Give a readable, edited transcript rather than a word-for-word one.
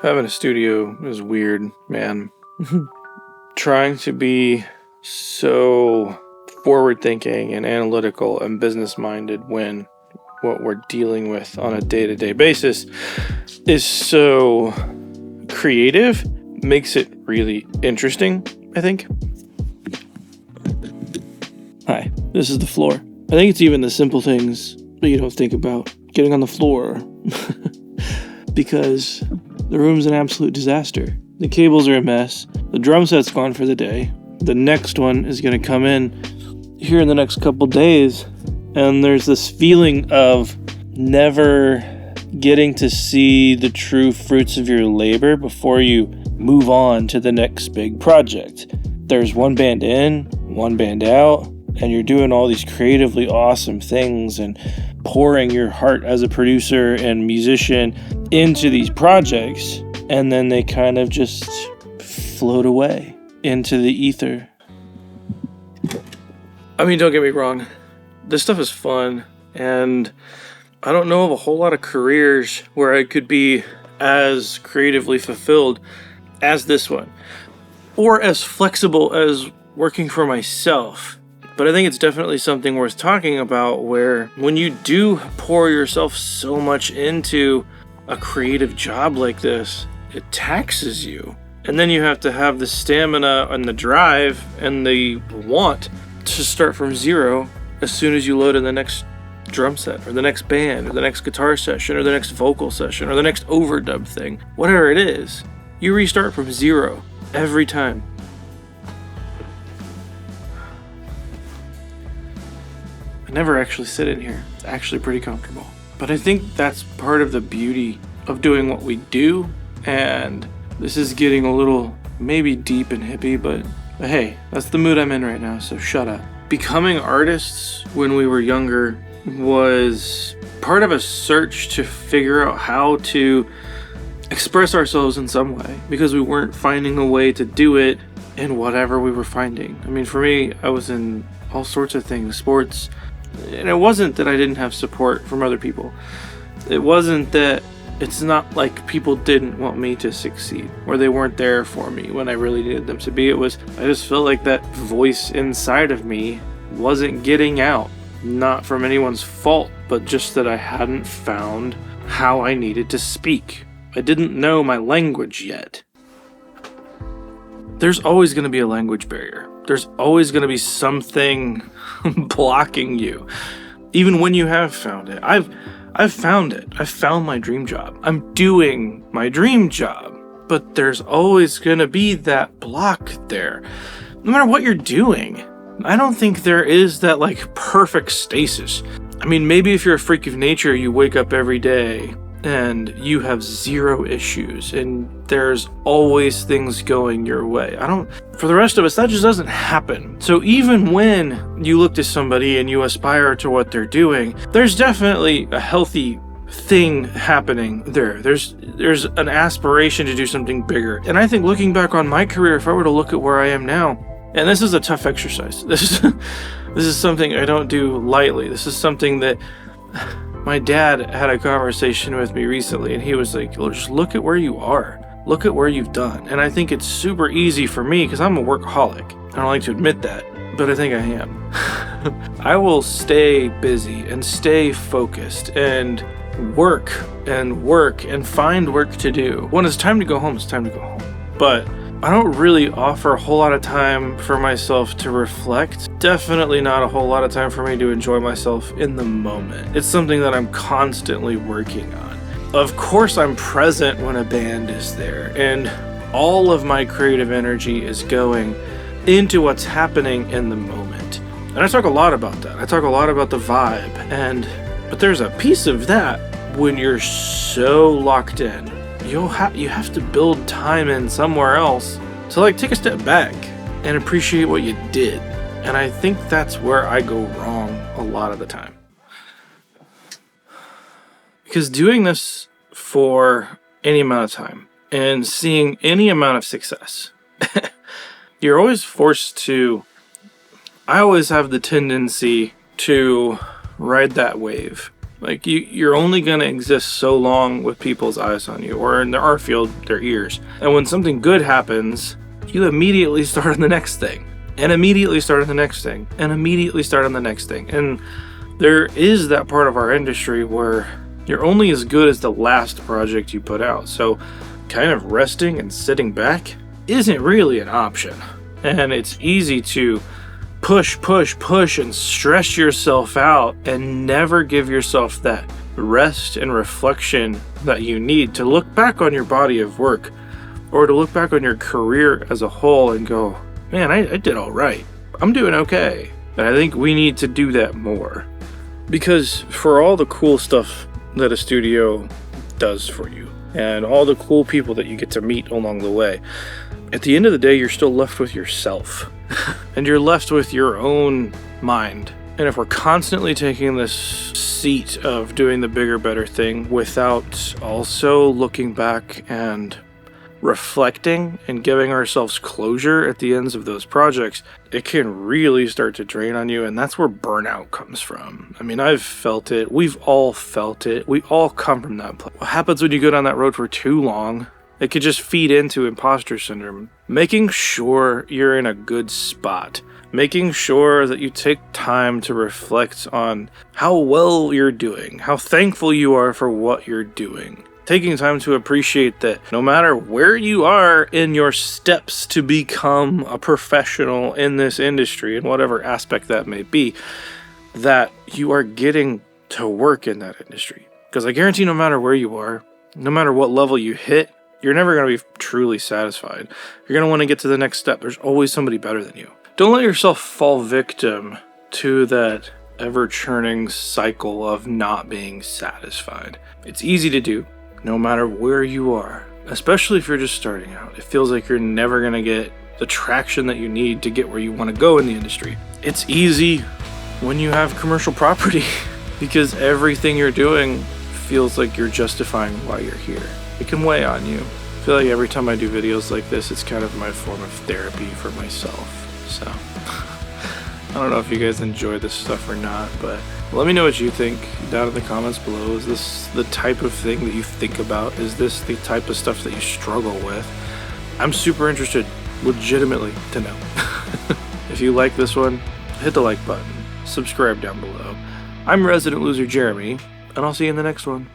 Having a studio is weird, man. Trying to be so forward-thinking and analytical and business-minded when what we're dealing with on a day-to-day basis is so creative makes it really interesting, I think. Hi, this is the floor. I think it's even the simple things that you don't think about. Getting on the floor. Because the room's an absolute disaster. The cables are a mess. The drum set's gone for the day. The next one is going to come in here in the next couple days. And there's this feeling of never getting to see the true fruits of your labor before you move on to the next big project. There's one band in, one band out, and you're doing all these creatively awesome things and pouring your heart as a producer and musician into these projects, and then they kind of just float away into the ether. I mean, don't get me wrong. This stuff is fun, and I don't know of a whole lot of careers where I could be as creatively fulfilled as this one, or as flexible as working for myself. But I think it's definitely something worth talking about, where when you do pour yourself so much into a creative job like this, it taxes you. And then you have to have the stamina and the drive and the want to start from zero as soon as you load in the next drum set or the next band or the next guitar session or the next vocal session or the next overdub thing. Whatever it is, you restart from zero every time. I never actually sit in here. It's actually pretty comfortable. But I think that's part of the beauty of doing what we do. And this is getting a little maybe deep and hippie, but hey, that's the mood I'm in right now, so shut up. Becoming artists when we were younger was part of a search to figure out how to express ourselves in some way, because we weren't finding a way to do it in whatever we were finding. I mean, for me, I was in all sorts of things, sports, and it wasn't that I didn't have support from other people. It wasn't that it's not like people didn't want me to succeed or they weren't there for me when I really needed them to be. It was, I just felt like that voice inside of me wasn't getting out. Not from anyone's fault, but just that I hadn't found how I needed to speak. I didn't know my language yet. There's always going to be a language barrier. There's always going to be something blocking you. Even when you have found it. I've found it. I've found my dream job. I'm doing my dream job. But there's always going to be that block there. No matter what you're doing. I don't think there is that perfect stasis. I mean, maybe if you're a freak of nature, you wake up every day and you have zero issues and there's always things going your way. For the rest of us, that just doesn't happen. So even when you look to somebody and you aspire to what they're doing, there's definitely a healthy thing happening there. There's an aspiration to do something bigger. And I think looking back on my career, if I were to look at where I am now, and this is a tough exercise. This is something I don't do lightly. This is something that my dad had a conversation with me recently, and he was like, just look at where you are. Look at where you've done. And I think it's super easy for me because I'm a workaholic. I don't like to admit that, but I think I am. I will stay busy and stay focused and work and find work to do. When it's time to go home, it's time to go home. But I don't really offer a whole lot of time for myself to reflect. Definitely not a whole lot of time for me to enjoy myself in the moment. It's something that I'm constantly working on. Of course, I'm present when a band is there, and all of my creative energy is going into what's happening in the moment. And I talk a lot about that. I talk a lot about the vibe, but there's a piece of that when you're so locked in. You have to build time in somewhere else to take a step back and appreciate what you did. And I think that's where I go wrong a lot of the time. Because doing this for any amount of time and seeing any amount of success, you're always forced to... I always have the tendency to ride that wave Like you're only going to exist so long with people's eyes on you, or in our field, their ears. And when something good happens, you immediately start on the next thing, and immediately start on the next thing, and immediately start on the next thing. And there is that part of our industry where you're only as good as the last project you put out. So kind of resting and sitting back isn't really an option. And it's easy to push and stress yourself out and never give yourself that rest and reflection that you need to look back on your body of work, or to look back on your career as a whole and go, man, I did all right. I'm doing okay. And I think we need to do that more, because for all the cool stuff that a studio does for you and all the cool people that you get to meet along the way, at the end of the day, you're still left with yourself. And you're left with your own mind. And if we're constantly taking this seat of doing the bigger, better thing without also looking back and reflecting and giving ourselves closure at the ends of those projects, it can really start to drain on you. And that's where burnout comes from. I mean, I've felt it. We've all felt it. We all come from that place. What happens when you go down that road for too long? It could just feed into imposter syndrome. Making sure you're in a good spot. Making sure that you take time to reflect on how well you're doing, how thankful you are for what you're doing. Taking time to appreciate that no matter where you are in your steps to become a professional in this industry, in whatever aspect that may be, that you are getting to work in that industry. Because I guarantee no matter where you are, no matter what level you hit, you're never going to be truly satisfied. You're going to want to get to the next step. There's always somebody better than you. Don't let yourself fall victim to that ever-churning cycle of not being satisfied. It's easy to do, no matter where you are, especially if you're just starting out. It feels like you're never going to get the traction that you need to get where you want to go in the industry. It's easy when you have commercial property because everything you're doing feels like you're justifying why you're here. It can weigh on you. I feel like every time I do videos like this, it's kind of my form of therapy for myself. So, I don't know if you guys enjoy this stuff or not, but let me know what you think down in the comments below. Is this the type of thing that you think about? Is this the type of stuff that you struggle with? I'm super interested, legitimately, to know. If you like this one, hit the like button. Subscribe down below. I'm Resident Loser Jeremy, and I'll see you in the next one.